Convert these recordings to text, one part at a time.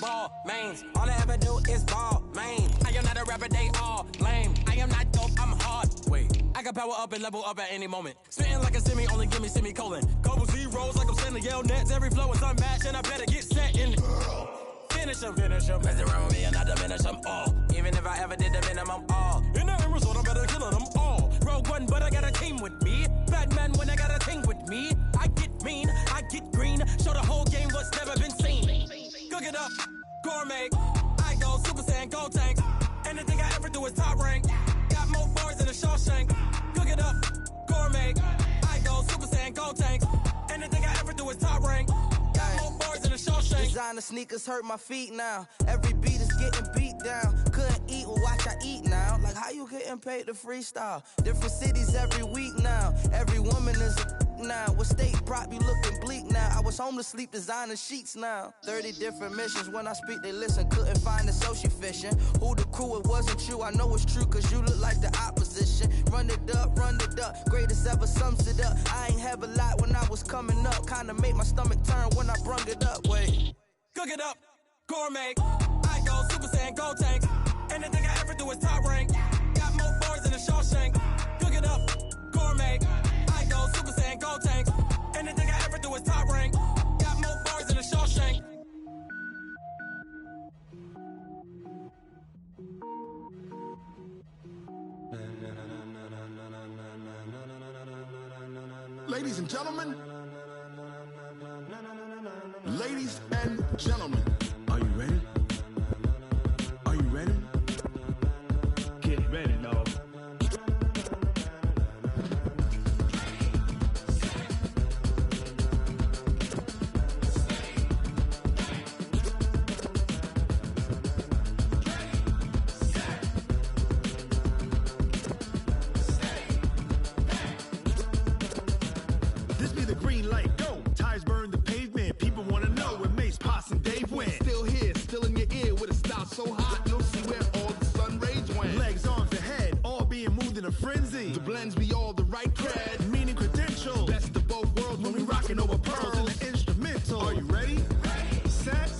ball mains. All I ever do is ball main. I am not a rapper, they all lame. I am not dope, I'm hard. Wait, I can power up and level up at any moment. Spitting like a semi, only give me semicolon. Couple zeros like I'm sending yell nets. Every flow is unmatched and I better get set in. Finish them. Mess around with me and I diminish them all. Even if I ever did the minimum all. In the end result, I better kill them all. Rogue One, but I got a team with me. Batman when I got a team with me. I get mean, I get green. Show the whole game what's never been seen. Cook it up, gourmet. I go Super Saiyan, Gold Tank. Anything I ever do is top rank. Got more bars than a Shawshank. Cook it up, gourmet. I go Super Saiyan, Gold Tank. Anything I ever do is top rank. Got more bars than a Shawshank. Designer sneakers hurt my feet now. Every beat is getting beat down. Couldn't eat, well watch I eat now. Like how you getting paid to freestyle? Different cities every week now. Every woman is a now. What state prop you looking bleak now? I was home to sleep designer sheets now. 30 different missions. When I speak they listen. Couldn't find it so she fishing. Who the crew? It wasn't you. I know it's true cause you look like the opposition. Run it up. Greatest ever sums it up. I ain't have a lot when I was coming up. Kinda made my stomach turn when I brung it up. Wait. Cook it up, gourmet. I go Super Saiyan, Gold Tank. Anything I ever do is top rank. Got more bars than a Shawshank. Cook it up, gourmet. I go Super Saiyan, Gold Tank. Anything I ever do is top rank. Got more bars than a Shawshank. Ladies and gentlemen. Ladies and gentlemen, are you ready? Are you ready? Get ready, dog. This be the green light, go. Tires burn the pavement. People wanna know where Mace, Posse, and Dave went. Still here, still in your ear with a style so hot, you'll see where all the sun rays went. Legs, arms, and head, all being moved in a frenzy. The blends be all the right cred, meaning credentials. Best of both worlds when we rockin' over pearls in the instrumental. Are you ready? Ready. Set.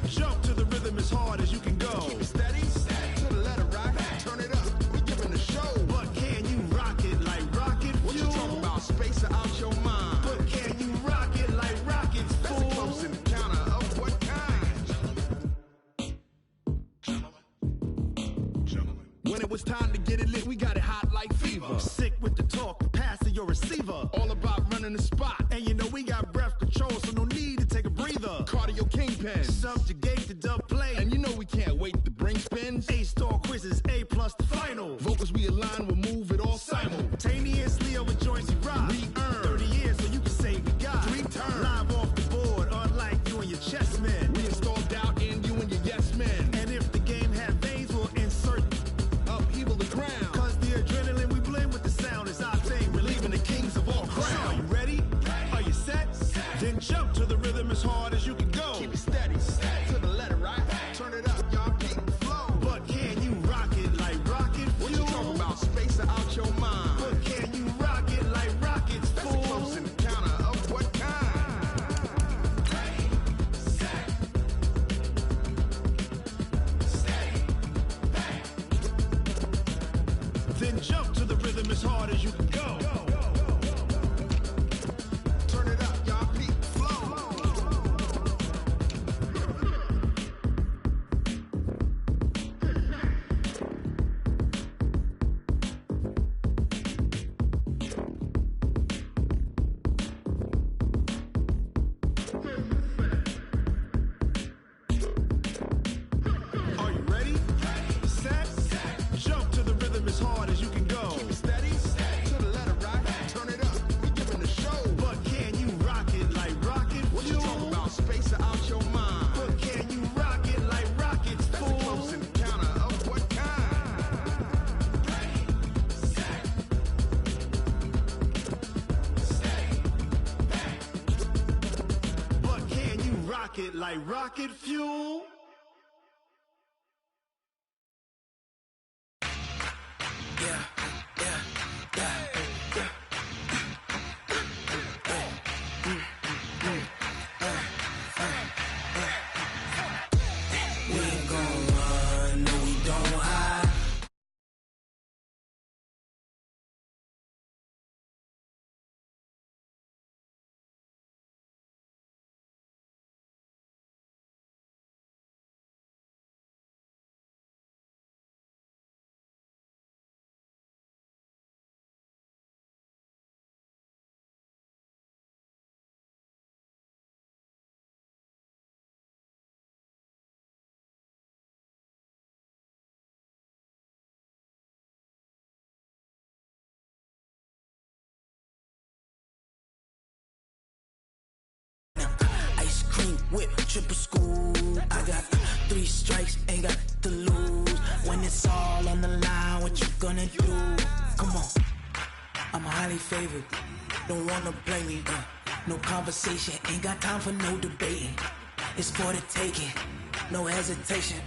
Jump to the rhythm as hard as you can go. Keep it steady. To the letter rock. Turn it up. We giving the show. But can you rock it like rocket fuel? What you talking about? Space out your mind. But can you rock it like rockets, fool? That's a close encounter of what kind? When it was time to get it lit, we got it hot like fever. Sick with the talk, pass to your receiver. All about running the spot. And you know we got breath control, so no need to take a breather. Cardio kingpin, subjugate the dub play. And you know we can't wait to bring spins. A-star quizzes, A+ the final. Vocals we align, we'll move it all simultaneously over joints we rock. We earn 30 years so you can say we got 3 turns. Live off the board, unlike you and your chess men. We install doubt in you and your yes men. And if the game had veins, we'll insert upheaval the ground. Cause the adrenaline we blend with the sound is our thing, relieving the kings of all crowns. So are you ready? Are you set? Then jump to the rhythm as hard as you can go. Keep it steady, to the letter right. Turn it up, y'all keep the flow. But can you rock it like rocket fuel? What you talking about? Space out your mind. But can you rock it like rockets, fool? That's a close encounter of what kind? Ready, set, steady, bang. Then jump to the rhythm as hard as you can go. Turn it up, y'all keep the flow. Are you ready? Set. Jump to the rhythm as hard as you can go. Keep it steady. To the letter right. Turn it up. We giving the show. But can you rock it like rocket fuel? What you talking about? Space out your mind. But can you rock it like rockets, fool? That's a close encounter of what kind? Ready, set, steady, bang. But can you rock it like rocket fuel? whip, triple school. I got 3 strikes, ain't got to lose. When it's all on the line, what you gonna do? Come on, I'm highly favored. Don't wanna blame me, no conversation, ain't got time for no debating. It's for the taking, no hesitation,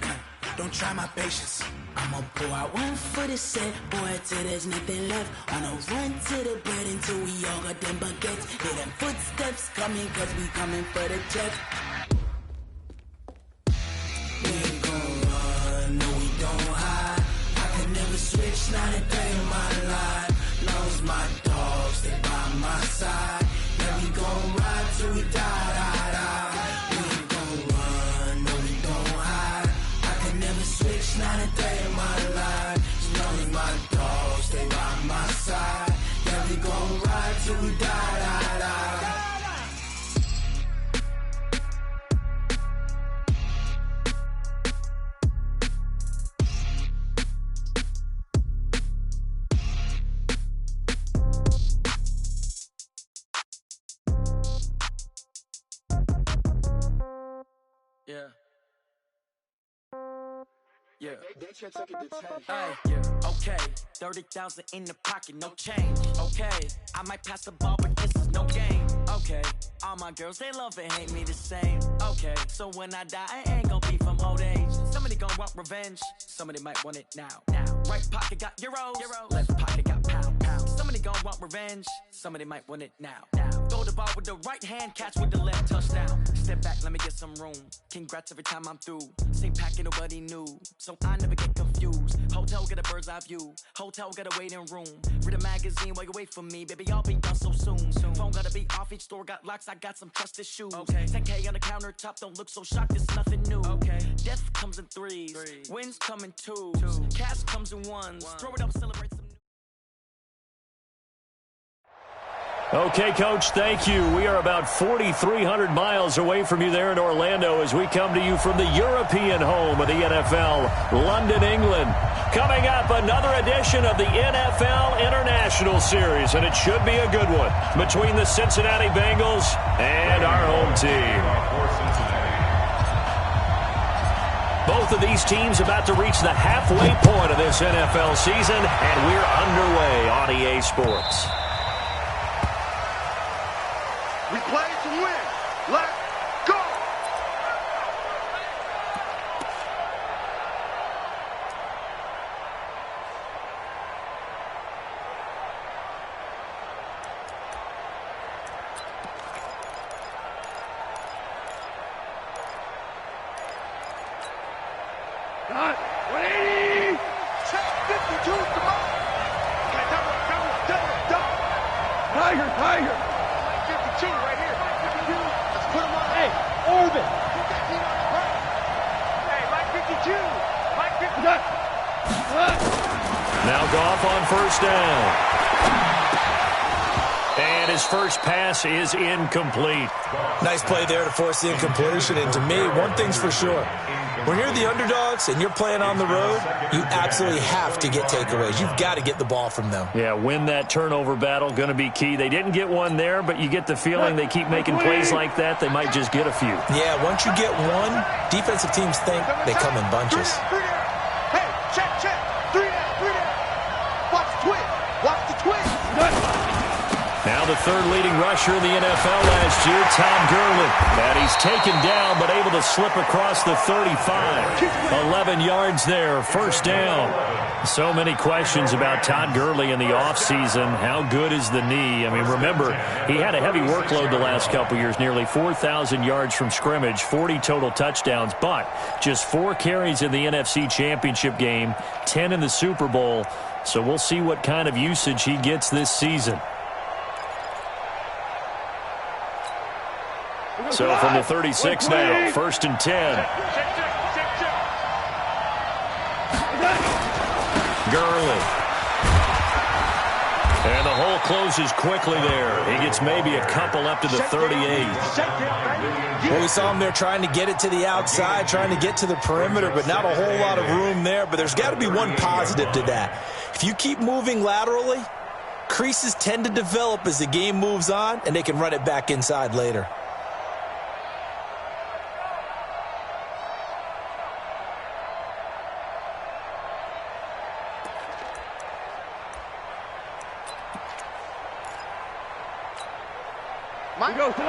don't try my patience. I'ma pour out 1 foot of set, boy, till there's nothing left. On a run to the bread until we all got them baguettes. Hear them footsteps coming, cause we coming for the check. We ain't gon' run, no we don't hide. I can never switch, not a day in my life. Long as my dogs stay by my side. Yeah, we gon' ride till we die, die, die. We ain't gon' run, no we don't hide. I can never switch, not a day in my life. As long as my dogs stay by my side. Yeah, we gon' ride till we die, die, die. Yeah. Yeah. Yeah. Okay. 30,000 in the pocket, no change. Okay. I might pass the ball, but this is no game. Okay. All my girls, they love and hate me the same. Okay. So when I die, I ain't gon' be from old age. Somebody gon' want revenge. Somebody might want it now. Right pocket got euros. Left pocket got pounds. Somebody gon' want revenge. Somebody might want it now. Throw the ball with the right hand, catch with the left, touchdown. Step back, let me get some room. Congrats every time I'm through. Same packet, nobody knew, so I never get confused. Hotel got a bird's eye view. Hotel got a waiting room. Read a magazine while you wait for me, baby. I'll be done so soon. Phone gotta be off. Each store got locks. I got some trusted shoes. Okay. 10K on the countertop. Don't look so shocked. It's nothing new. Okay. Death comes in threes. Wins come in twos. Cash comes in ones. Throw it up, celebrate some. Okay, Coach, thank you. We are about 4,300 miles away from you there in Orlando as we come to you from the European home of the NFL, London, England. Coming up, another edition of the NFL International Series, and it should be a good one between the Cincinnati Bengals and our home team. Both of these teams about to reach the halfway point of this NFL season, and we're underway on EA Sports. We play to win. Let's go! Got 180! Check 52, come on! Tiger! 52 right here. 52. Let's put him on. Hey, Orbit. Hey, Mike 52. Mike 52. Now Goff on first down. And his first pass is incomplete. Nice play there to force the incompletion. And to me, one thing's for sure. When you're the underdogs and you're playing on the road, you absolutely have to get takeaways. You've got to get the ball from them. Yeah, win that turnover battle, going to be key. They didn't get one there, but you get the feeling they keep making plays like that, they might just get a few. Yeah, once you get one, defensive teams think they come in bunches. Hey, check. 3 down. Watch the twin. Watch the twin. Now the third leading rusher in the NFL last year, Todd Gurley. And he's taken down, but able to slip across the 35. 11 yards there, first down. So many questions about Todd Gurley in the offseason. How good is the knee? I mean, remember, he had a heavy workload the last couple years, nearly 4,000 yards from scrimmage, 40 total touchdowns, but just 4 carries in the NFC Championship game, 10 in the Super Bowl. So we'll see what kind of usage he gets this season. So from the 36 now, 1st and 10. Gurley. And the hole closes quickly there. He gets maybe a couple up to the 38. Well, we saw him there trying to get it to the outside, trying to get to the perimeter, but not a whole lot of room there. But there's got to be one positive to that. If you keep moving laterally, creases tend to develop as the game moves on, and they can run it back inside later. Mike. We go to the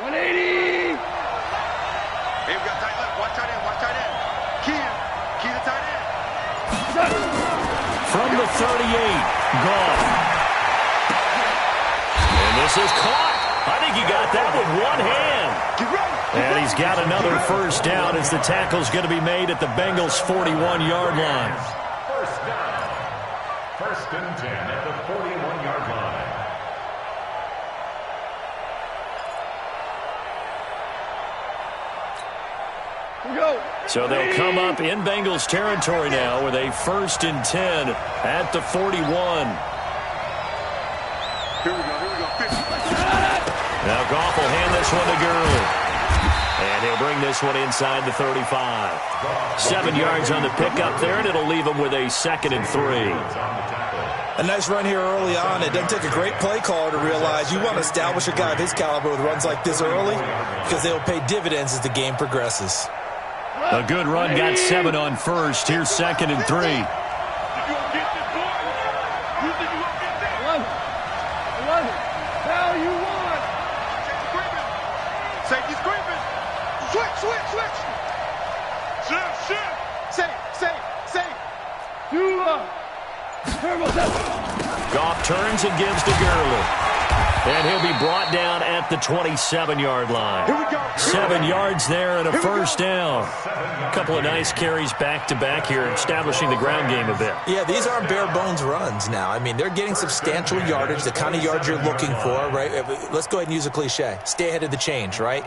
180. Hey, we got tight left. Watch tight end. Watch tight end. Key to tight end. From the 38, gone. And this is caught. I think he got that with one hand. And he's got another first down as the tackle's going to be made at the Bengals' 41-yard line. First down. First and 10 at the 41-yard line. So they'll come up in Bengals territory now with a first and 10 at the 41. Here we go. Now Goff will hand this one to Gurley. And he'll bring this one inside the 35. 7 yards on the pickup there, and it'll leave him with a second and 3. A nice run here early on. It doesn't take a great play caller to realize you want to establish a guy of his caliber with runs like this early because they'll pay dividends as the game progresses. A good run, got 7 on first. Here's second and 3. Safety's creeping. Switch. Safe. Goff turns and gives to Gurley. And he'll be brought down at the 27-yard line. 7 yards there and a first down. A couple of nice carries back-to-back here, establishing the ground game a bit. Yeah, these aren't bare-bones runs now. I mean, they're getting substantial yardage, the kind of yards you're looking for, right? Let's go ahead and use a cliche. Stay ahead of the change, right?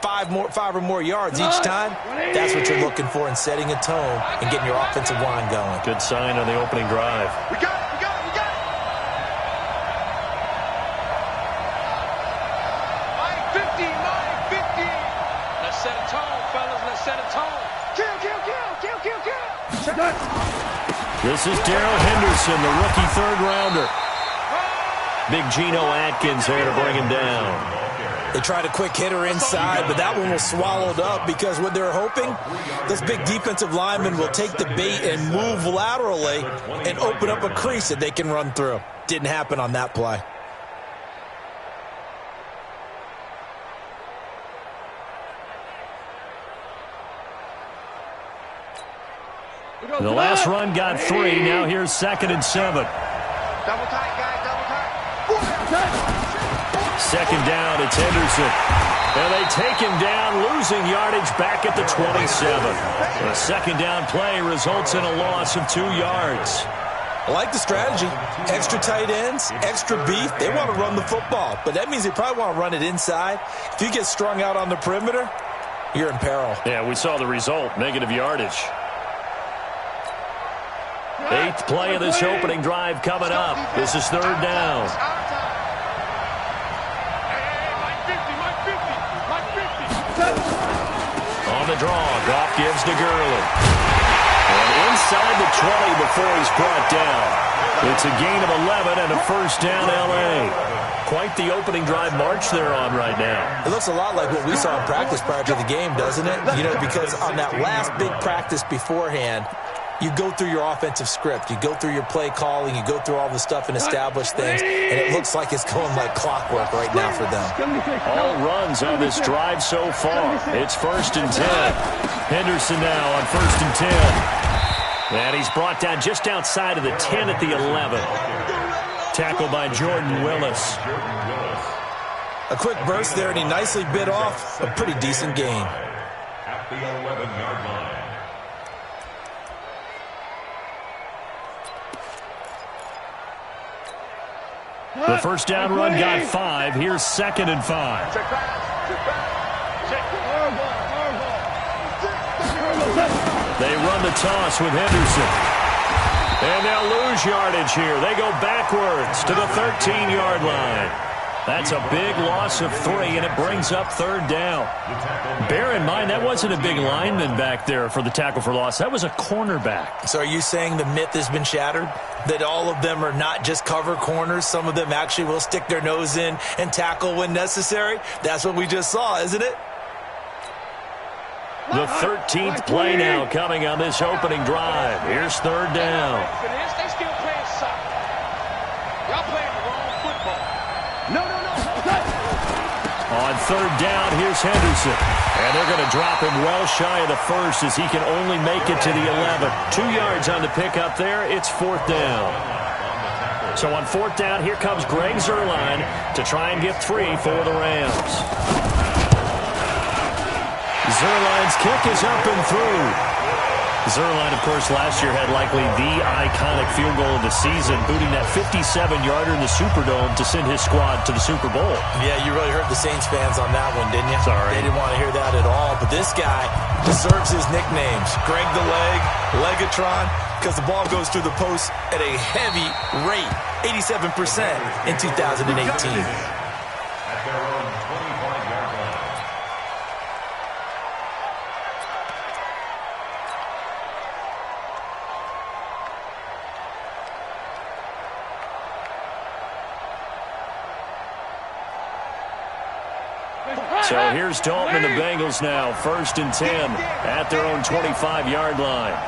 5 or more yards each time. That's what you're looking for in setting a tone and getting your offensive line going. Good sign on the opening drive. We got it. This is Darrell Henderson, the rookie third-rounder. Big Geno Atkins there to bring him down. They tried a quick hitter inside, but that one was swallowed up because what they're hoping, those big defensive linemen will take the bait and move laterally and open up a crease that they can run through. Didn't happen on that play. The last run got 3. Now here's second and 7. Double tight, guys. Double tight. Second down, it's Henderson. And they take him down, losing yardage back at the 27. A second down play results in a loss of 2 yards. I like the strategy. Extra tight ends, extra beef. They want to run the football, but that means they probably want to run it inside. If you get strung out on the perimeter, you're in peril. Yeah, we saw the result, negative yardage. 8th play of this opening drive coming up. This is third down. On the draw, Goff gives to Gurley. And inside the 20 before he's brought down. It's a gain of 11 and a first down, L.A. Quite the opening drive march they're on right now. It looks a lot like what we saw in practice prior to the game, doesn't it? You know, because on that last big practice beforehand, you go through your offensive script. You go through your play calling. You go through all the stuff and establish things. And it looks like it's going like clockwork right now for them. All runs on this drive so far. It's first and 10. Henderson now on first and 10. And he's brought down just outside of the 10 at the 11. Tackled by Jordan Willis. A quick burst there, and he nicely bit off a pretty decent gain. At the 11-yard line. The first down run got 5. Here's second and 5. They run the toss with Henderson. And they'll lose yardage here. They go backwards to the 13-yard line. That's a big loss of 3, and it brings up third down. Bear in mind, that wasn't a big lineman back there for the tackle for loss. That was a cornerback. So are you saying the myth has been shattered? That all of them are not just cover corners? Some of them actually will stick their nose in and tackle when necessary? That's what we just saw, isn't it? The 13th play now coming on this opening drive. Here's third down. They still playing soccer. Y'all playing the wrong football. No. On third down, here's Henderson. And they're going to drop him well shy of the first as he can only make it to the 11. 2 yards on the pickup there. It's fourth down. So on fourth down, here comes Greg Zuerlein to try and get 3 for the Rams. Zuerlein's kick is up and through. Zuerlein, of course, last year had likely the iconic field goal of the season, booting that 57-yarder in the Superdome to send his squad to the Super Bowl. Yeah, you really hurt the Saints fans on that one, didn't you? Sorry. They didn't want to hear that at all. But this guy deserves his nicknames. Greg the Leg, Legatron, because the ball goes through the post at a heavy rate, 87% in 2018. So here's Dalton and the Bengals now, 1st and 10 at their own 25-yard line.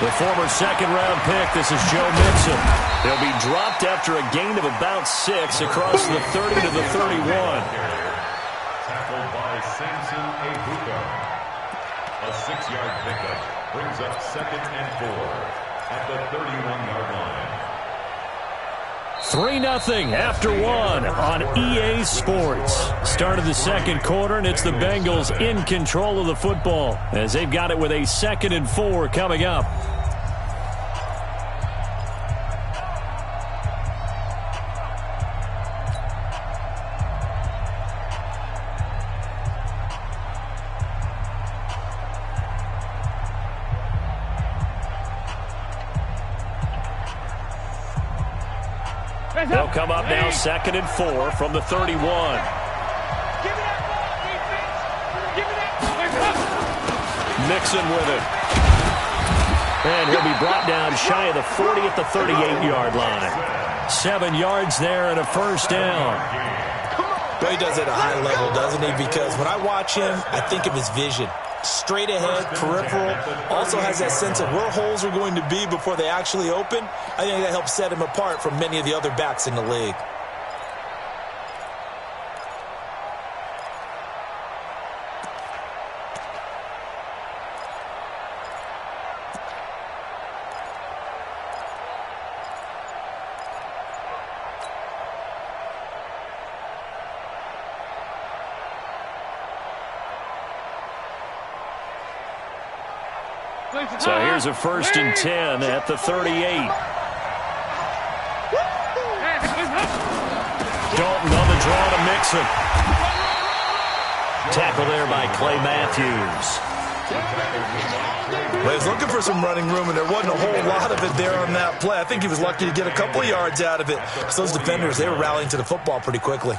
The former second-round pick, this is Joe Mixon. He'll be dropped after a gain of about 6 across the 30 to the 31. Tackled by Samson Ebuka. A 6-yard pickup brings up 2nd and 4 at the 31-yard line. 3-0 after 1 on EA Sports. Start of the second quarter, and it's the Bengals in control of the football as they've got it with a 2nd and 4 coming up. They'll come up now 2nd and 4 from the 31. Mixon with it. And he'll be brought down shy of the 40 at the 38-yard line. 7 yards there and a first down. Well, he does it at a high level, doesn't he? Because when I watch him, I think of his vision. Straight ahead, peripheral, also has that sense of where holes are going to be before they actually open. I think that helps set him apart from many of the other backs in the league. So here's a 1st and 10 at the 38. Dalton on the draw to Mixon. Tackle there by Clay Matthews. Well, he was looking for some running room, and there wasn't a whole lot of it there on that play. I think he was lucky to get a couple of yards out of it. So those defenders, they were rallying to the football pretty quickly.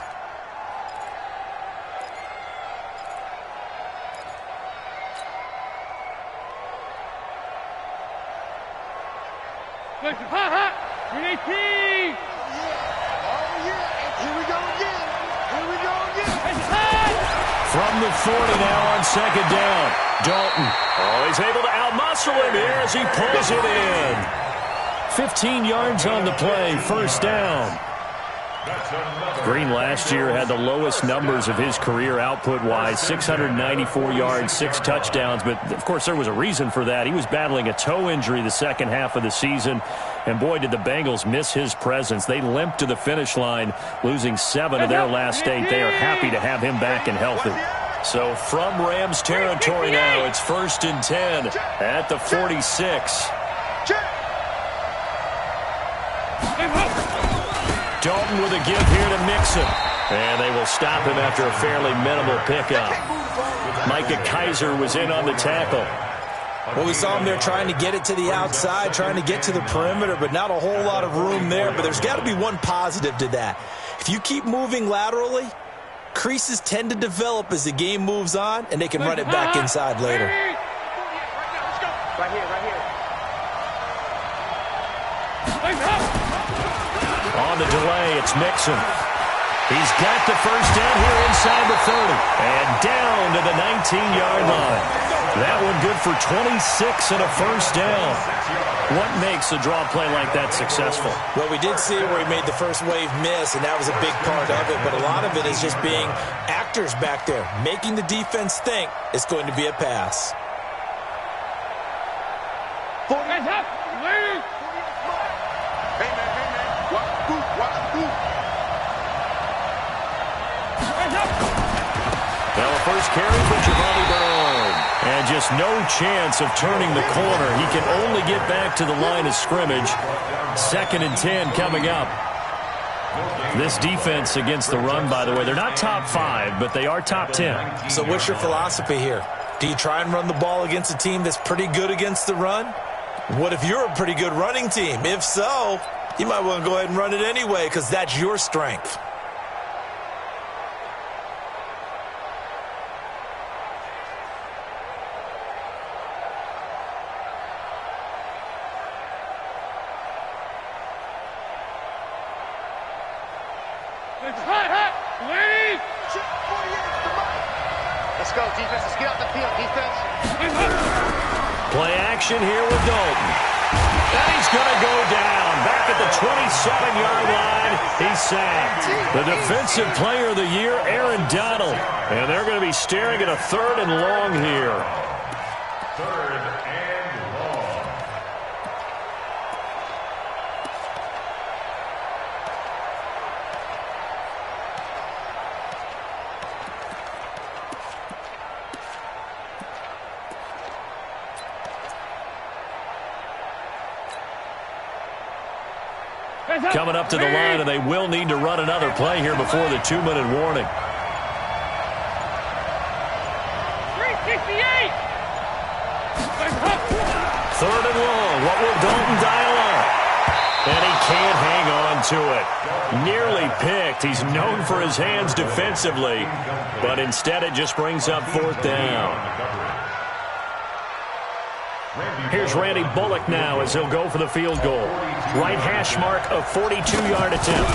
From the 40 now on 2nd down. Dalton. Oh, he's able to outmuscle him here as he pulls it in. 15 yards on the play, 1st down. Green last year had the lowest numbers of his career output-wise, 694 yards, 6 touchdowns. But, of course, there was a reason for that. He was battling a toe injury the second half of the season. And, boy, did the Bengals miss his presence. They limped to the finish line, losing 7 of their last 8. They are happy to have him back and healthy. So from Rams territory now, it's 1st and 10 at the 46. Dalton with a give here to Mixon. And they will stop him after a fairly minimal pickup. Micah Kaiser was in on the tackle. Well, we saw him there trying to get it to the outside, trying to get to the perimeter, but not a whole lot of room there. But there's got to be one positive to that. If you keep moving laterally, creases tend to develop as the game moves on, and they can run it back inside later. Right here. On the delay, it's Mixon. He's got the first down here inside the 30. And down to the 19-yard line. That one good for 26 and a first down. What makes a draw play like that successful? Well, we did see where he made the first wave miss, and that was a big part of it. But a lot of it is just being actors back there, making the defense think it's going to be a pass. Hands up! Ladies! Hey, man. Watch the boot. Hands up! Now the first carry for Giovanni Bernard. And just no chance of turning the corner. He can only get back to the line of scrimmage. 2nd and 10 coming up. This defense against the run, by the way, they're not top 5, but they are top 10. So what's your philosophy here? Do you try and run the ball against a team that's pretty good against the run? What if you're a pretty good running team? If so, you might want to go ahead and run it anyway because that's your strength. Ladies! Let's go, defense. Let's get out the field, defense. Play action here with Dalton. And he's going to go down. Back at the 27-yard line. He's sacked. The Defensive Player of the Year, Aaron Donald. And they're going to be staring at a 3rd and long here. 3rd and long. Coming up to the line, and they will need to run another play here before the 2-minute warning. 368! 3rd and long. What will Dalton dial up? And he can't hang on to it. Nearly picked. He's known for his hands defensively, but instead it just brings up 4th down. Here's Randy Bullock now as he'll go for the field goal. Right hash mark, a 42-yard attempt.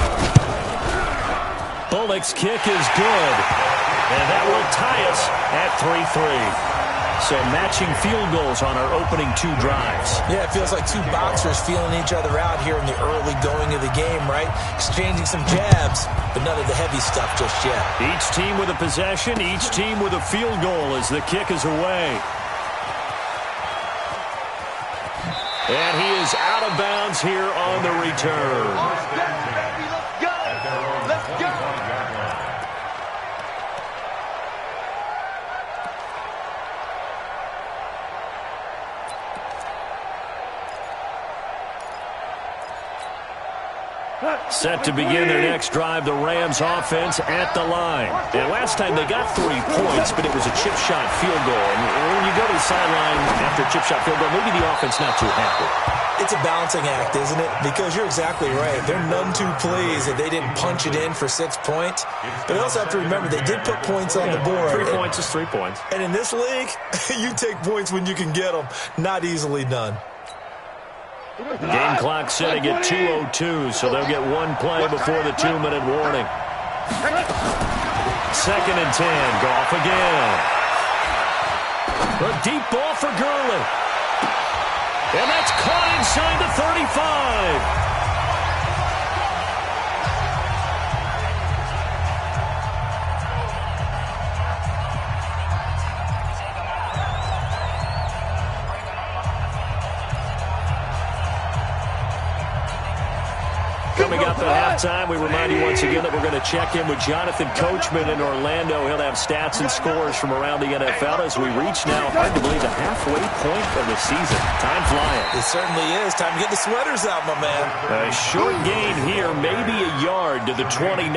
Bullock's kick is good. And that will tie us at 3-3. So matching field goals on our opening 2 drives. Yeah, it feels like 2 boxers feeling each other out here in the early going of the game, right? Exchanging some jabs, but none of the heavy stuff just yet. Each team with a possession, each team with a field goal as the kick is away. And he is out of bounds here on the return. Let's go! Let's go! Set to begin their next drive, the Rams offense at the line. And last time they got 3 points, but it was a chip shot field goal. And when you go to the sideline after a chip shot field goal, maybe the offense not too happy. It's a balancing act, isn't it? Because you're exactly right. They're none too pleased that they didn't punch it in for 6 points. But you also have to remember they did put points on the board. 3 points is 3 points. And in this league, you take points when you can get them. Not easily done. Game clock setting at 2:02, so they'll get 1 play before the 2-minute warning. 2nd and 10, Goff again. A deep ball for Gurley. And that's caught inside the 35. Coming up at halftime, we remind you once again that we're going to check in with Jonathan Coachman in Orlando. He'll have stats and scores from around the NFL as we reach now, hard to believe, the halfway point of the season. Time flying. It certainly is. Time to get the sweaters out, my man. A short gain here, maybe a yard to the 29.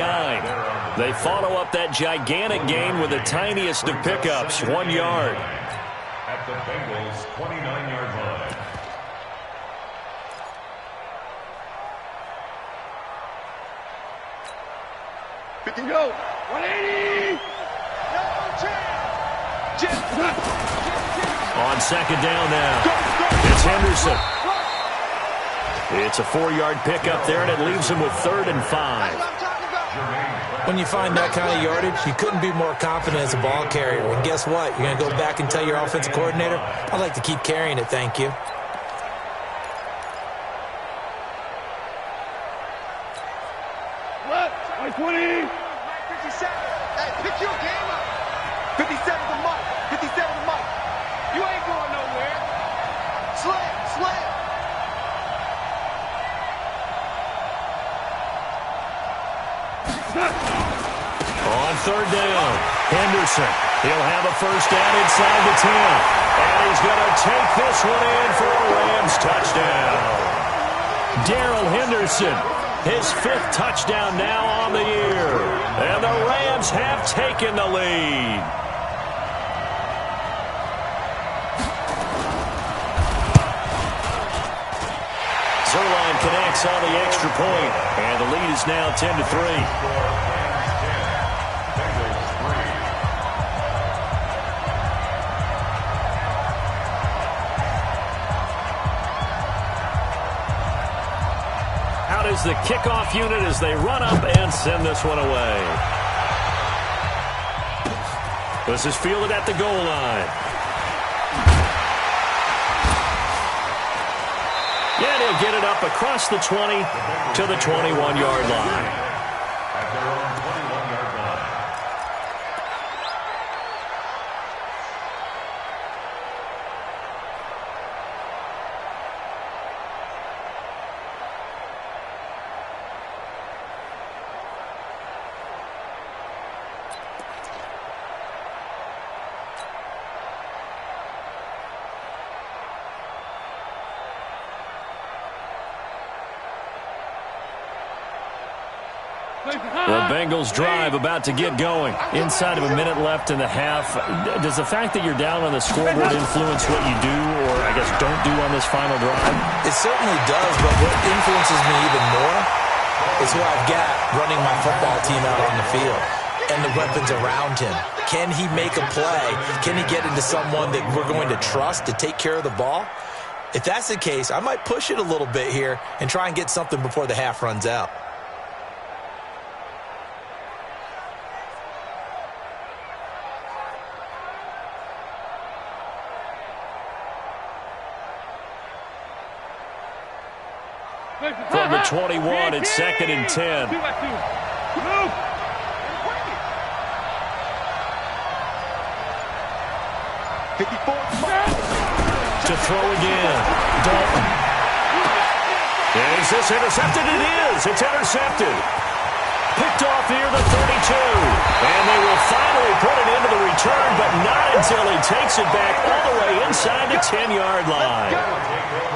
They follow up that gigantic gain with the tiniest of pickups, 1 yard. At the Bengals' 29-yard line. We can go. 180. No chance. On 2nd down now. It's Henderson. It's a 4-yard pickup there, and it leaves him with 3rd and 5. When you find that kind of yardage, you couldn't be more confident as a ball carrier. And guess what? You're going to go back and tell your offensive coordinator, I'd like to keep carrying it, thank you. What? 20. 57. Hey, pick your game up. 57 the mic. 57 the mic. You ain't going nowhere. Slam, slam. On third down, Henderson. He'll have a first down inside the 10. And he's going to take this one in for a Rams touchdown. Darrell Henderson, his 5th touchdown now on the year. And the Rams have taken the lead. Zerline connects on the extra point, and the lead is now 10-3. Is the kickoff unit as they run up and send this one away. This is fielded at the goal line. And he'll get it up across the 20 to the 21-yard line. At their own 21-yard line. The Bengals drive about to get going. Inside of a minute left in the half. Does the fact that you're down on the scoreboard influence what you do or, I guess, don't do on this final drive? It certainly does, but what influences me even more is who I've got running my football team out on the field and the weapons around him. Can he make a play? Can he get into someone that we're going to trust to take care of the ball? If that's the case, I might push it a little bit here and try and get something before the half runs out. From the 21, it's 2nd and 10. To throw again. Dalton. Is this intercepted? It is. It's intercepted. Picked off near the 32. And they will finally put it into the return, but not until he takes it back all the way inside the 10-yard line.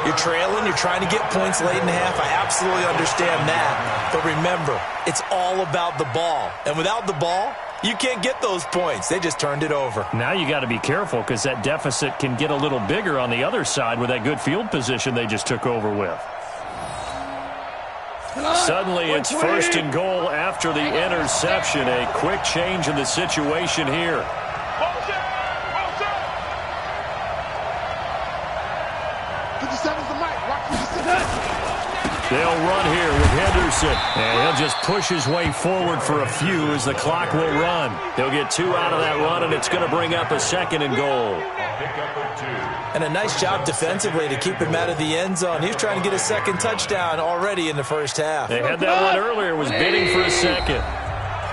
You're trailing, you're trying to get points late in the half. I absolutely understand that. But remember, it's all about the ball. And without the ball, you can't get those points. They just turned it over. Now you got to be careful because that deficit can get a little bigger on the other side with that good field position they just took over with. Suddenly it's 1st and goal after the interception. A quick change in the situation here. They'll run here with Henderson. And he'll just push his way forward for a few as the clock will run. He'll get 2 out of that run, and it's going to bring up a 2nd and goal. And a nice job defensively to keep him out of the end zone. He was trying to get a 2nd touchdown already in the first half. They had that one earlier, was bidding for a 2nd.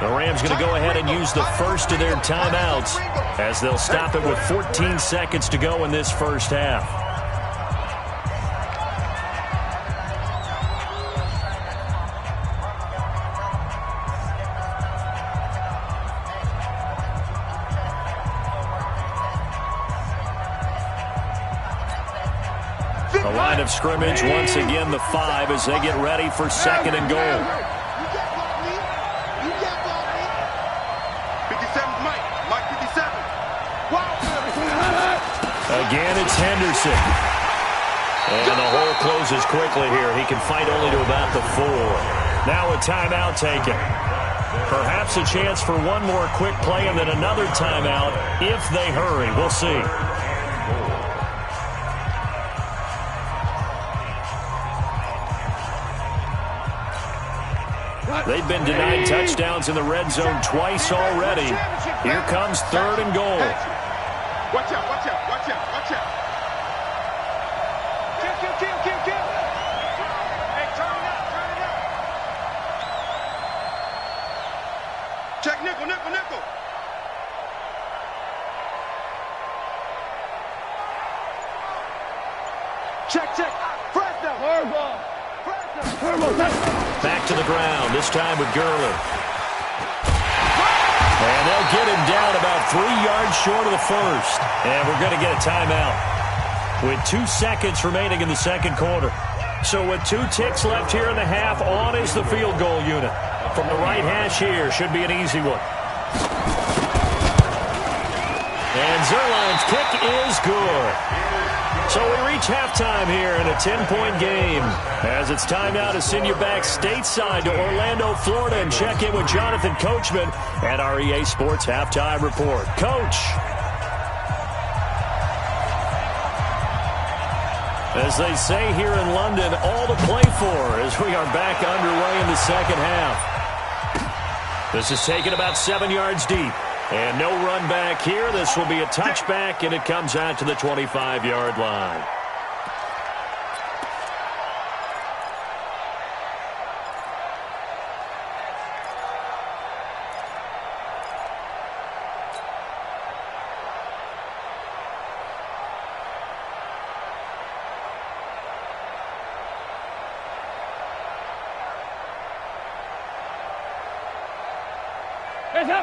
The Rams going to go ahead and use the first of their timeouts as they'll stop it with 14 seconds to go in this first half. The line of scrimmage, once again, the 5 as they get ready for 2nd and goal. 57's Mike 57. Again, it's Henderson. And the hole closes quickly here. He can fight only to about the 4. Now a timeout taken. Perhaps a chance for one more quick play and then another timeout if they hurry. We'll see. They've bbeen denied touchdowns in the red zone twice already. Here comes 3rd and goal. Watch out, watch out, watch out, watch out. Kill. Hey, turn it up. Check nickel. Check. Back to the ground, this time with Gurley. And they'll get him down about 3 yards short of the first. And we're going to get a timeout with 2 seconds remaining in the second quarter. So with 2 ticks left here in the half, on is the field goal unit. From the right hash here, should be an easy one. And Zerline's kick is good. So we reach halftime here in a 10-point game. As it's time now to send you back stateside to Orlando, Florida, and check in with Jonathan Coachman at our EA Sports Halftime Report. Coach. As they say here in London, all to play for as we are back underway in the second half. This is taken about 7 yards deep. And no run back here. This will be a touchback, and it comes out to the 25-yard line.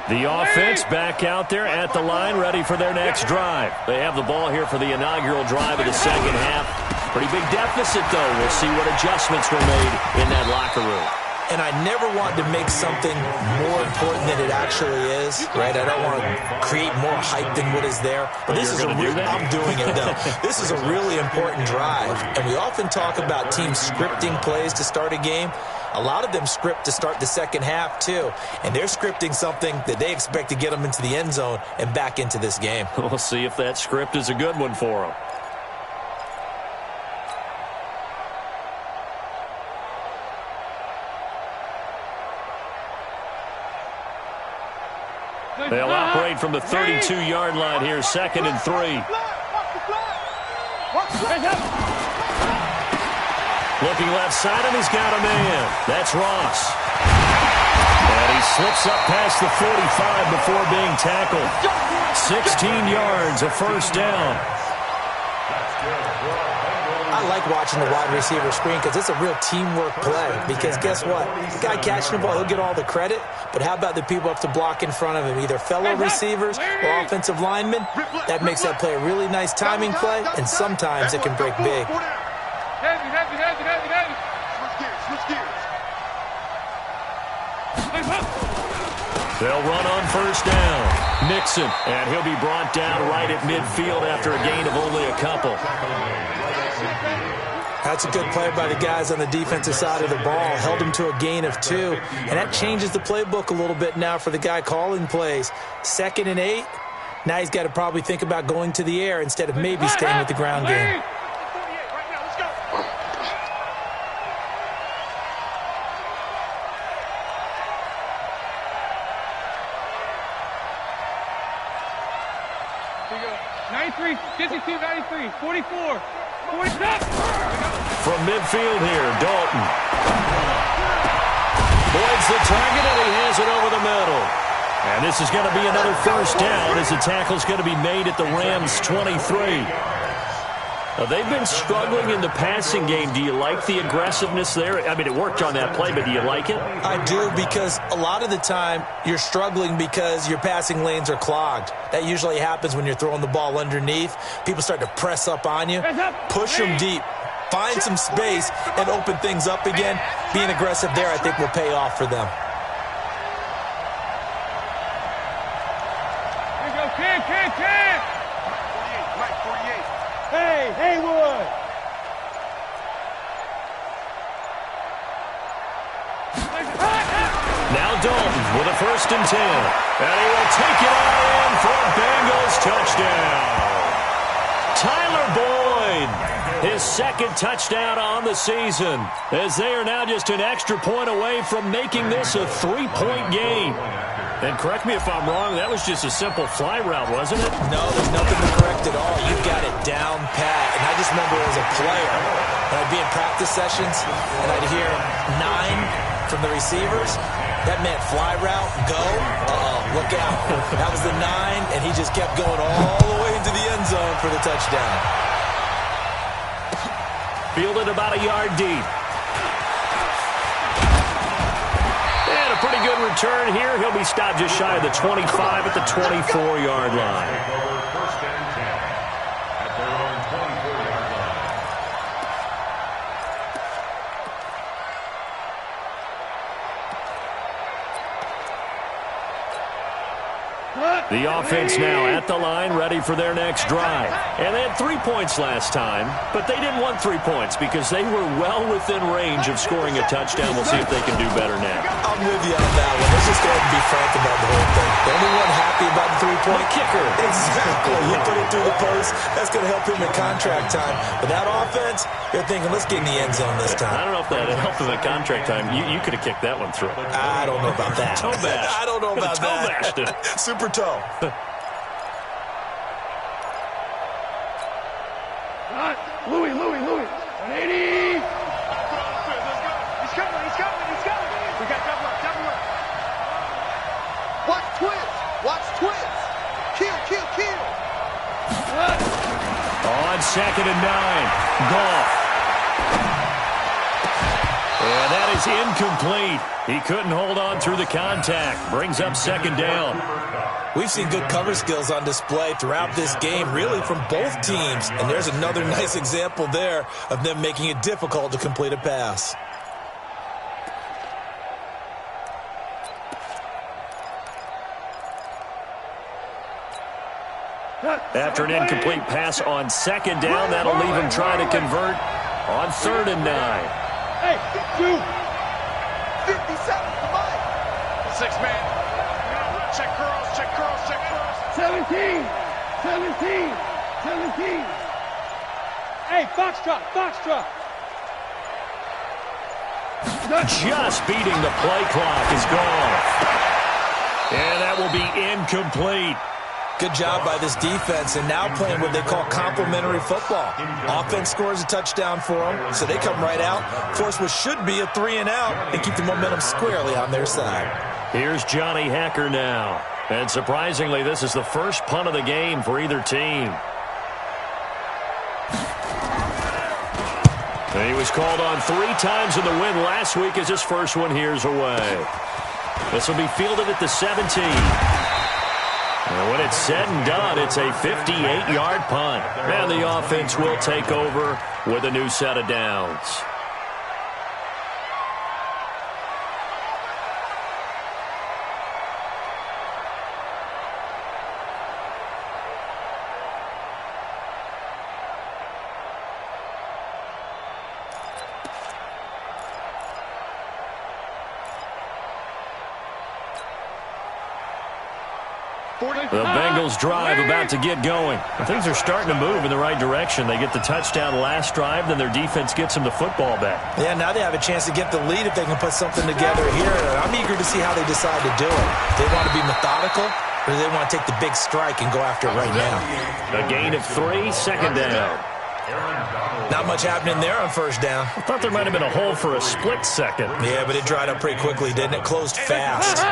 The offense back out there at the line, ready for their next drive. They have the ball here for the inaugural drive of the second half. Pretty big deficit, though. We'll see what adjustments were made in that locker room. And I never want to make something more important than it actually is, right? I don't want to create more hype than what is there. But this is I'm doing it, though. This is a really important drive. And we often talk about teams scripting plays to start a game. A lot of them script to start the second half, too. And they're scripting something that they expect to get them into the end zone and back into this game. We'll see if that script is a good one for them. They'll operate from the 32-yard line here, 2nd and 3. Looking left side, and he's got a man. That's Ross. And he slips up past the 45 before being tackled. 16 yards, a first down. I like watching the wide receiver screen because it's a real teamwork play. Because guess what? The guy catching the ball, he'll get all the credit. But how about the people up to block in front of him, either fellow receivers or offensive linemen? That makes that play a really nice timing play, and sometimes it can break big. Heavy. Switch gears. They'll run on first down. Nixon, and he'll be brought down right at midfield after a gain of only a couple. That's a good play by the guys on the defensive side of the ball. Held him to a gain of 2. And that changes the playbook a little bit now for the guy calling plays. 2nd and 8. Now he's got to probably think about going to the air instead of maybe staying with the ground game. Here you go. 93, 52, 93, 44. 47. From midfield here, Dalton. Boyd's the target, and he has it over the middle. And this is going to be another first down as the tackle's going to be made at the Rams' 23. They've been struggling in the passing game. Do you like the aggressiveness there? I mean, it worked on that play, but do you like it? I do, because a lot of the time you're struggling because your passing lanes are clogged. That usually happens when you're throwing the ball underneath. People start to press up on you. Push them deep. Find some space and open things up again. Being aggressive there, I think, will pay off for them. Here you go, kid. Mike, 48. Hey, Haywood. Now Dalton with a 1st and 10. And he will take it all in for a Bengals touchdown. Tyler Boyd. his second touchdown on the season, as they are now just an extra point away from making this a 3-point game. And correct me if I'm wrong, that was just a simple fly route, wasn't it? No, there's nothing to correct at all. You've got it down pat. And I just remember as a player, when I'd be in practice sessions, and I'd hear 9 from the receivers. That meant fly route, go, look out. That was the 9, and he just kept going all the way into the end zone for the touchdown. Fielded about a yard deep. And a pretty good return here. He'll be stopped just shy of the 25 at the 24-yard line. First and 10 at their own 24-yard line. The offense now at the line, ready for their next drive. And they had 3 points last time, but they didn't want 3 points because they were well within range of scoring a touchdown. We'll see if they can do better now. I'm with you on that one. Let's just go ahead and be frank about the whole thing. The only one happy about the 3-point kicker. Exactly. He put it through the post. That's going to help him in contract time. But that offense, they're thinking, let's get in the end zone this time. I don't know if that helped him in contract time. You could have kicked that one through. I don't know about that. Toe bash. I don't know about toe that. Bashed it. Super toe. Louis. 180. He's coming. We got double up. Watch twins. Kill. On 2nd and 9. Goff. And that is incomplete. He couldn't hold on through the contact. Brings up 2nd down. We've seen good cover skills on display throughout this game, really from both teams. And there's another nice example there of them making it difficult to complete a pass. After an incomplete pass on 2nd down, that'll leave him trying to convert on 3rd and 9. Hey, 2. 57, come on. 6-man. Check curls. 17. Hey, Foxtrot. Just beating the play clock is gone. And that will be incomplete. Good job by this defense, and now playing what they call complementary football. Offense scores a touchdown for them, so they come right out, force what should be a 3-and-out, and keep the momentum squarely on their side. Here's Johnny Hacker now. And surprisingly, this is the first punt of the game for either team. And he was called on 3 times in the win last week as his first one here's away. This will be fielded at the 17. And when it's said and done, it's a 58-yard punt. And the offense will take over with a new set of downs. The Bengals drive about to get going. Things are starting to move in the right direction. They get the touchdown last drive, then their defense gets them the football back. Yeah, now they have a chance to get the lead if they can put something together here. I'm eager to see how they decide to do it. Do they want to be methodical, or do they want to take the big strike and go after it right now? A gain of 3, 2nd down. Not much happening there on 1st down. I thought there might have been a hole for a split second. Yeah, but it dried up pretty quickly, didn't it? Closed fast.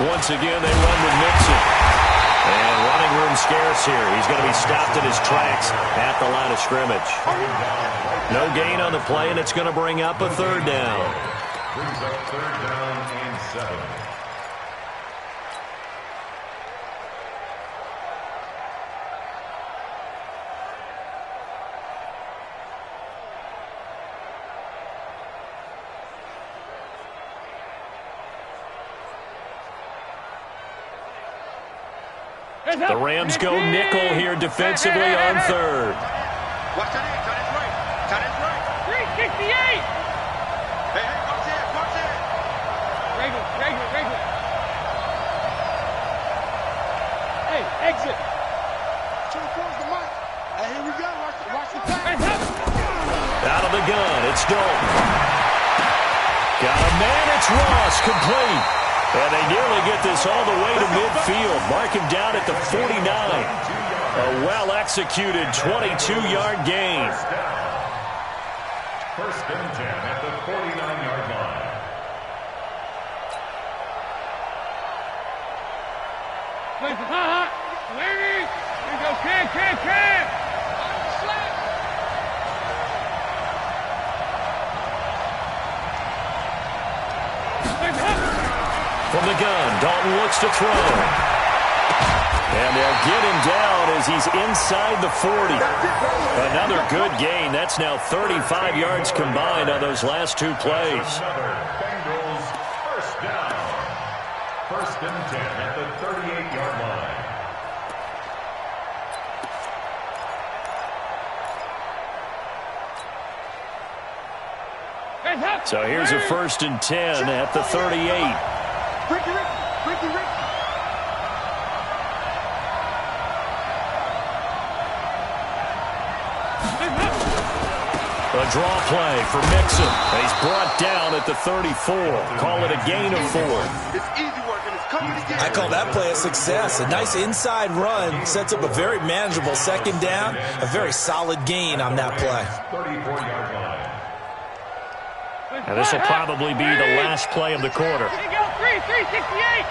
Once again, they run with Mixon. And running room scarce here. He's going to be stopped in his tracks at the line of scrimmage. No gain on the play, and it's going to bring up a 3rd down. Brings up 3rd down and 7. The Rams go nickel here defensively on 3rd. Watch that edge, on his right. exit. Turn towards the mic. Hey, here we go. Watch the pass. Out of the gun, it's Dalton. Got a man, it's Ross, complete. And they nearly get this all the way to midfield. Mark him down at the 49. A well-executed 22-yard gain. First and 10 at the 49-yard line. Ladies, here you go, Cam. From the gun, Dalton looks to throw. And they'll get him down as he's inside the 40. Another good gain. That's now 35 yards combined on those last two plays. Another Bengals first down. First and 10 at the 38-yard line. So here's a first and 10 at the 38. Ricky. A draw play for Mixon. He's brought down at the 34. Call it a gain of 4. It's easy work and it's coming together. I call that play a success. A nice inside run sets up a very manageable second down. A very solid gain on that play. 34-yard line. And this will probably be the last play of the quarter. Here you go, 368.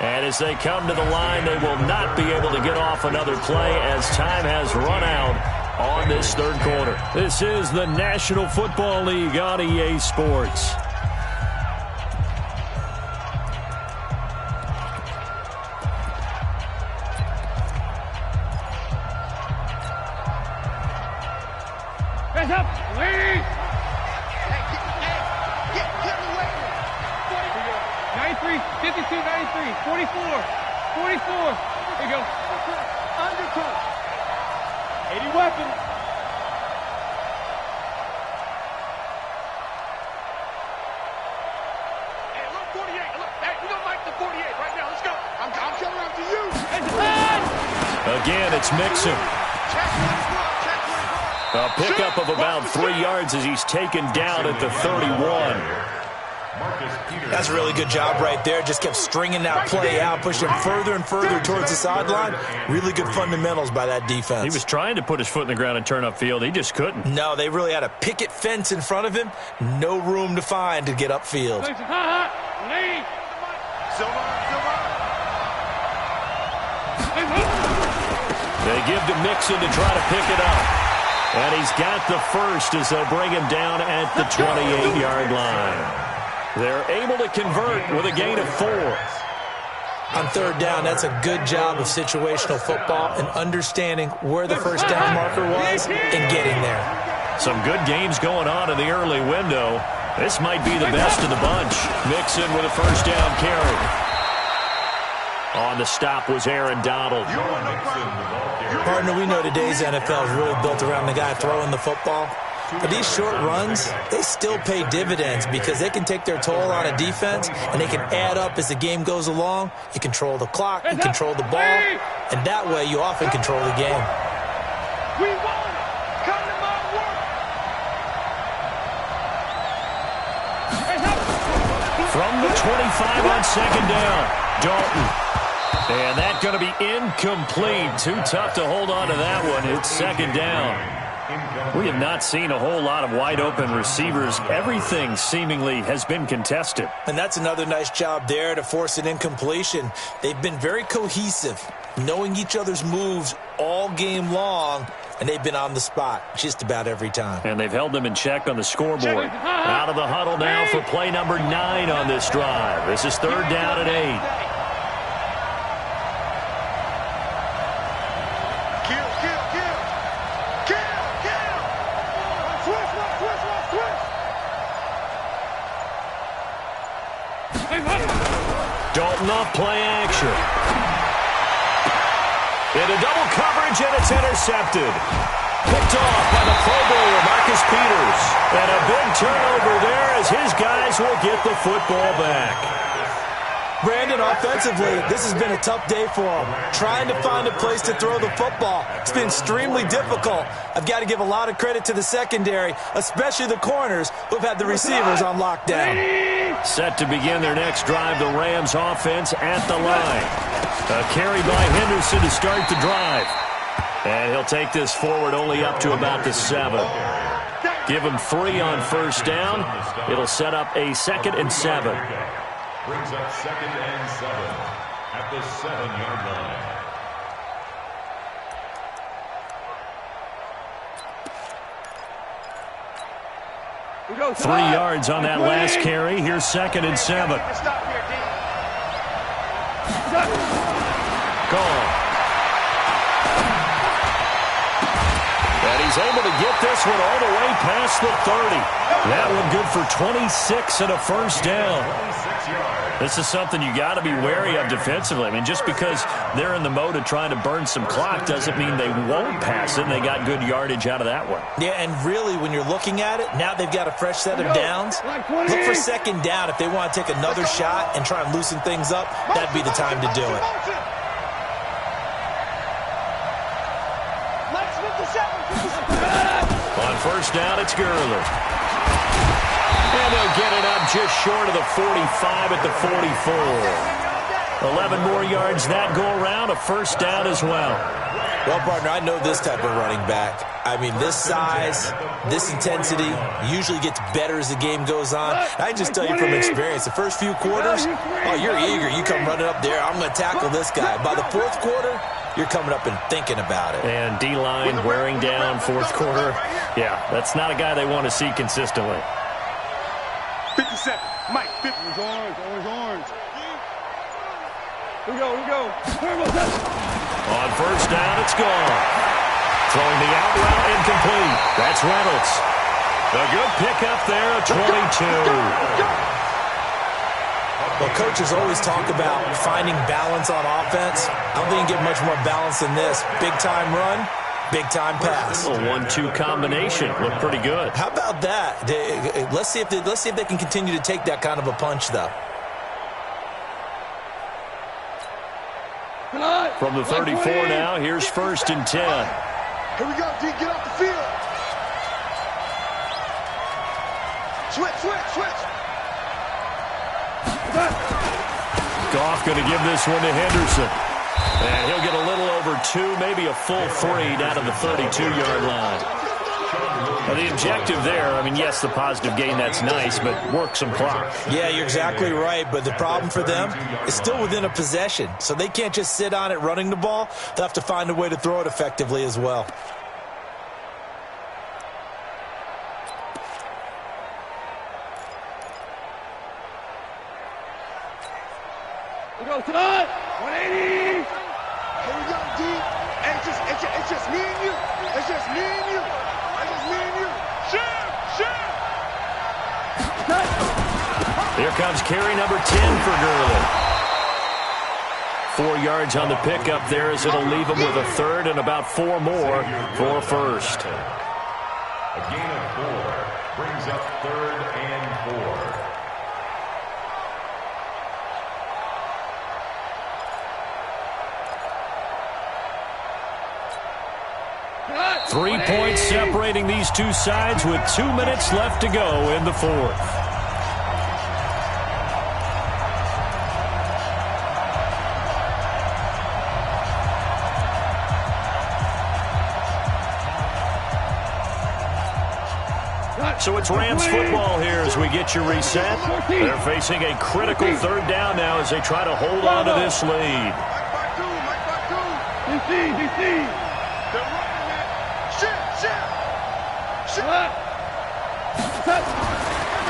And as they come to the line, they will not be able to get off another play as time has run out on this third quarter. This is the National Football League on EA Sports. Hands up, ladies. Get away. 93, 52, 93, 44. Here you go. Undercut. 80 weapons. Hey, look, 48. Look, hey, we don't like the 48 right now. Let's go. I'm coming after you. Again, it's Mixon. A pickup of about 3 yards as he's taken down at the 31. That's a really good job right there. Just kept stringing that play out, pushing further and further towards the sideline. Really good fundamentals by that defense. He was trying to put his foot in the ground and turn upfield. He just couldn't. No, they really had a picket fence in front of him. No room to find to get upfield. Lead. They give to Mixon to try to pick it up. And he's got the first as they'll bring him down at the 28-yard line. They're able to convert with a gain of 4. On third down, that's a good job of situational football and understanding where the first down marker was and getting there. Some good games going on in the early window. This might be the best of the bunch. Mixon with a first down carry. On the stop was Aaron Donald. Partner, we know today's NFL is really built around the guy throwing the football. But these short runs, they still pay dividends because they can take their toll on a defense and they can add up as the game goes along. You control the clock, you control the ball, and that way you often control the game. We won. Come to my work. From the 25 on second down, Dalton. And that's going to be incomplete. Too tough to hold on to that one. It's second down. We have not seen a whole lot of wide-open receivers. Everything seemingly has been contested. And that's another nice job there to force an incompletion. They've been very cohesive, knowing each other's moves all game long, and they've been on the spot just about every time. And they've held them in check on the scoreboard. Out of the huddle now for play number 9 on this drive. This is third down and 8. Dalton off play action. Into double coverage, and it's intercepted. Picked off by the Pro Bowler, Marcus Peters. And a big turnover there as his guys will get the football back. Brandon, offensively, this has been a tough day for him. Trying to find a place to throw the football. It's been extremely difficult. I've got to give a lot of credit to the secondary, especially the corners who've had the receivers on lockdown. Set to begin their next drive, the Rams offense at the line. A carry by Henderson to start the drive. And he'll take this forward only up to about the 7. Give him 3 on first down. It'll set up a 2nd and 7. Brings up 2nd and 7 at the 7-yard line. 3 yards on that last carry. Here's 2nd and 7. Goal. And he's able to get this one all the way past the 30. That one good for 26 and a first down. This is something you got to be wary of defensively. I mean, just because they're in the mode of trying to burn some clock doesn't mean they won't pass it, and they got good yardage out of that one. Yeah, and really, when you're looking at it, now they've got a fresh set of downs. Look for 2nd down. If they want to take another shot and try and loosen things up, that'd be the time to do it. On first down, it's Gurley. And they'll get it up just short of the 45 at the 44. 11 more yards that go around, a first down as well. Well, partner, I know this type of running back. I mean, this size, this intensity usually gets better as the game goes on. I just tell you from experience, the first few quarters, oh, you're eager. You come running up there, I'm going to tackle this guy. By the 4th quarter, you're coming up and thinking about it. And D-line wearing down 4th quarter. Yeah, that's not a guy they want to see consistently. 57, Mike, 50. Orange. Here we go. On first down, it's gone. Throwing the out route incomplete. That's Reynolds. A good pickup there, a 22. Well, coaches always talk about finding balance on offense. I don't think you can get much more balance than this. Big-time run, big-time pass. A 1-2 combination. Looked pretty good. How about that? Let's see if they can continue to take that kind of a punch, though. From the 34 now, here's 1st and 10. Here we go, D. Get off the field. Switch. Goff going to give this one to Henderson. And he'll get a little over 2, maybe a full 3 down to the 32-yard line. Well, the objective there, I mean, yes, the positive gain, that's nice, but work some clock. Yeah, you're exactly right, but the problem for them is still within a possession, so they can't just sit on it running the ball. They'll have to find a way to throw it effectively as well. We go, Todd! 180! Here we go, D. It's just me and you. It's just me and you. Here comes carry number 10 for Gurley. 4 yards on the pickup there as it'll leave him with a 3rd and about 4 more for a first. A gain of 4 brings up 3rd and 4. 3 points separating these two sides with 2 minutes left to go in the 4th. So it's Rams football here as we get you reset. They're facing a critical 3rd down now as they try to hold on to this lead.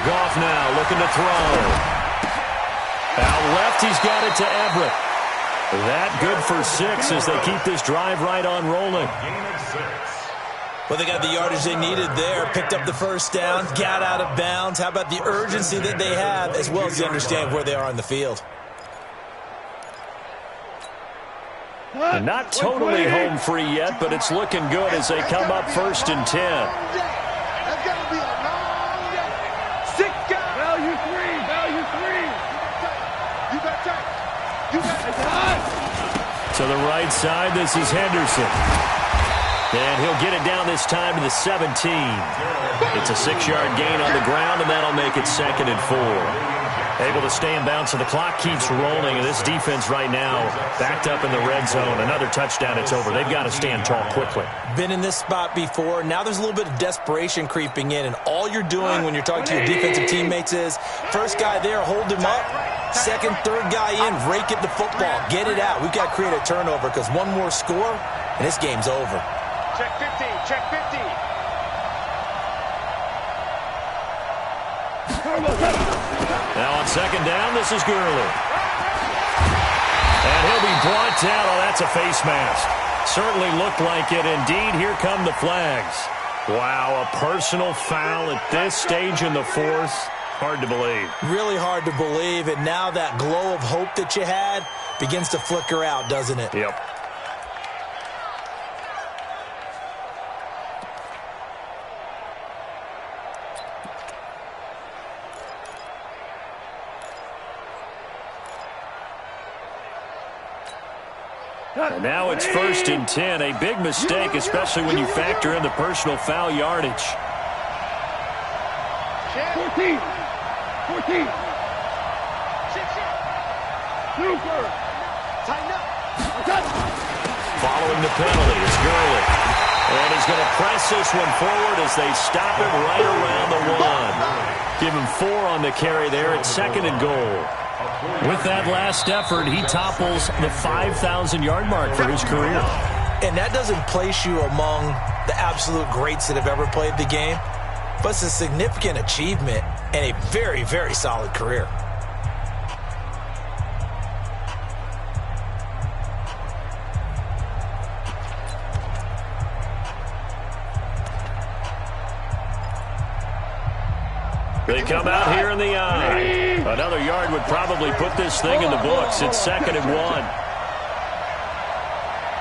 Goff now looking to throw. Out left, he's got it to Everett. That good for 6 as they keep this drive right on rolling. Well, they got the yardage they needed there, picked up the first down, got out of bounds. How about the urgency that they have, as well as they understand where they are on the field? And not totally home free yet, but it's looking good as they come up 1st and 10. That's got to be a long day. 6 guys. Value 3. You got time. To the right side, this is Henderson. And he'll get it down this time to the 17. It's a 6-yard gain on the ground, and that'll make it 2nd and 4. Able to stay in bounds, so the clock keeps rolling, and this defense right now backed up in the red zone. Another touchdown, it's over. They've got to stand tall quickly. Been in this spot before. Now there's a little bit of desperation creeping in, and all you're doing when you're talking to your defensive teammates is first guy there, hold him up. Second, third guy in, rake at the football. Get it out. We've got to create a turnover because one more score, and this game's over. Check 15, check 15. Now on 2nd down, this is Gurley. And he'll be brought down. Oh, that's a face mask. Certainly looked like it. Indeed, here come the flags. Wow, a personal foul at this stage in the 4th. Hard to believe. Really hard to believe, and now that glow of hope that you had begins to flicker out, doesn't it? Yep. And now it's 1st and 10. A big mistake, especially when you factor in the personal foul yardage. 14. Super. Tighten up. Following the penalty, it's Gurley. And he's going to press this one forward as they stop it right around the 1. Give him 4 on the carry there at 2nd and goal. With that last effort, he topples the 5,000-yard mark for his career. And that doesn't place you among the absolute greats that have ever played the game, but it's a significant achievement and a very, very solid career. They come out here in the eye. Another yard would probably put this thing in the books. It's 2nd and 1.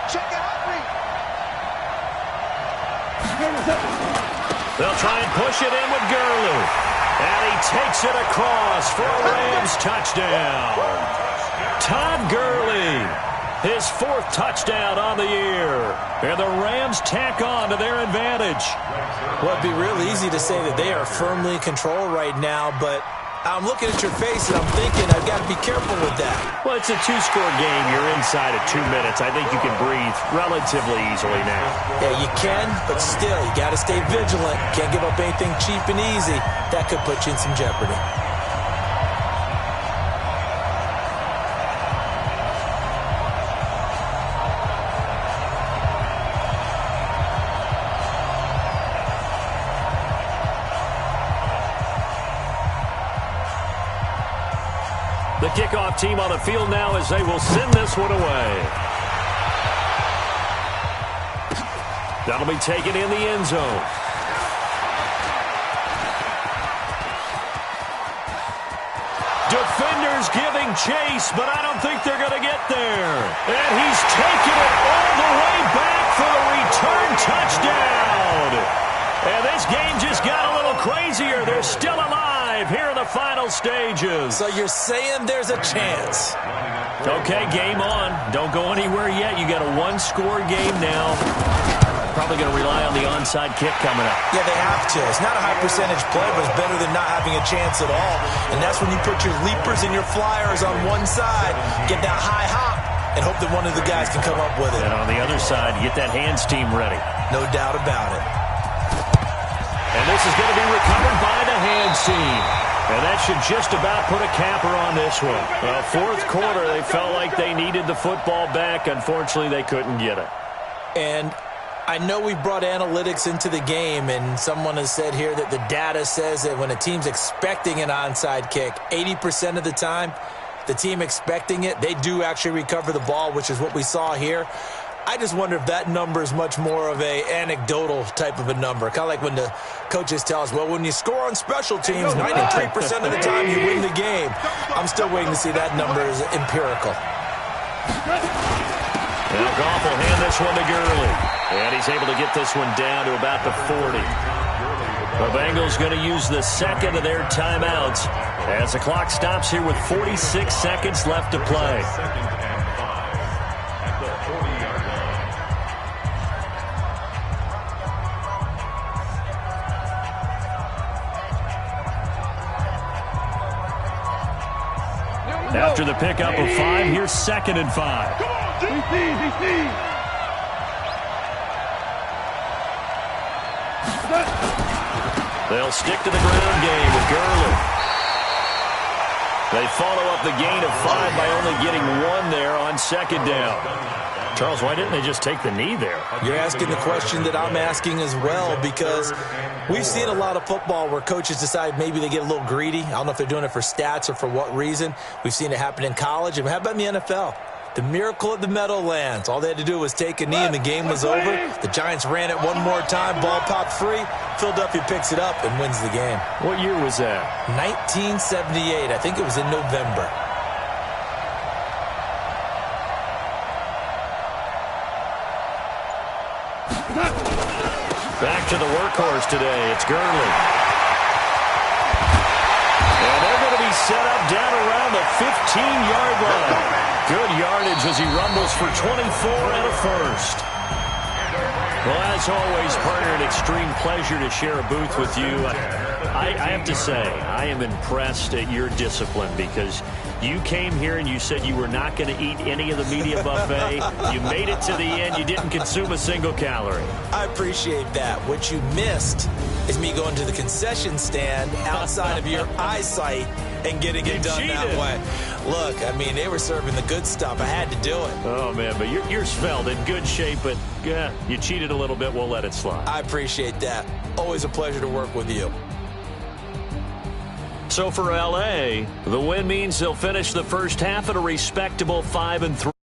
Check it out, Reed. They'll try and push it in with Gurley. And he takes it across for a Rams touchdown. Todd Gurley, his 4th touchdown on the year. And the Rams tack on to their advantage. Well, it'd be real easy to say that they are firmly in control right now, but I'm looking at your face and I'm thinking I've got to be careful with that. Well, it's a 2-score game. You're inside of 2 minutes. I think you can breathe relatively easily now. Yeah, you can, but still, you got to stay vigilant. Can't give up anything cheap and easy. That could put you in some jeopardy. The kickoff team on the field now as they will send this one away. That'll be taken in the end zone. Defenders giving chase, but I don't think they're going to get there. And he's taken it all the way back for the return touchdown. And this game just got a little crazier. They're still alive here in the final stages. So you're saying there's a chance? Okay, game on. Don't go anywhere yet. You got a 1-score game now. Probably going to rely on the onside kick coming up. Yeah, they have to. It's not a high percentage play, but it's better than not having a chance at all. And that's when you put your leapers and your flyers on one side, get that high hop, and hope that one of the guys can come up with it. And on the other side, get that hands team ready. No doubt about it. And this is going to be recovered by the hands team. And that should just about put a capper on this one. Well, 4th quarter, they felt like they needed the football back. Unfortunately, they couldn't get it. And I know we brought analytics into the game, and someone has said here that the data says that when a team's expecting an onside kick, 80% of the time, the team expecting it, they do actually recover the ball, which is what we saw here. I just wonder if that number is much more of a anecdotal type of a number. Kind of like when the coaches tell us, well, when you score on special teams, 93% of the time you win the game. I'm still waiting to see that number is empirical. Now Goff will hand this one to Gurley. And he's able to get this one down to about the 40. The Bengals going to use the 2nd of their timeouts as the clock stops here with 46 seconds left to play. After the pickup of 5, here's 2nd and 5. Come on, DC. They'll stick to the ground game with Gurley. They follow up the gain of 5 by only getting 1 there on 2nd down. Charles, why didn't they just take the knee there? You're asking the question that I'm asking as well, because we've seen a lot of football where coaches decide maybe they get a little greedy. I don't know if they're doing it for stats or for what reason. We've seen it happen in college. And how about in the NFL? The miracle of the Meadowlands. All they had to do was take a knee and the game was over. The Giants ran it one more time. Ball popped free. Philadelphia picks it up and wins the game. What year was that? 1978. I think it was in November. Back to the workhorse today. It's Gurley. And they're going to be set up down around the 15-yard line. Good yardage as he rumbles for 24 and a first. Well, as always, partner, an extreme pleasure to share a booth with you. I have to say, I am impressed at your discipline, because you came here and you said you were not going to eat any of the media buffet. You made it to the end. You didn't consume a single calorie. I appreciate that. What you missed is me going to the concession stand outside of your eyesight and getting it done that way. Look, I mean, they were serving the good stuff. I had to do it. Oh, man, but you're svelte, in good shape, but yeah, you cheated a little bit. We'll let it slide. I appreciate that. Always a pleasure to work with you. So for L.A., the win means they'll finish the first half at a respectable 5-3.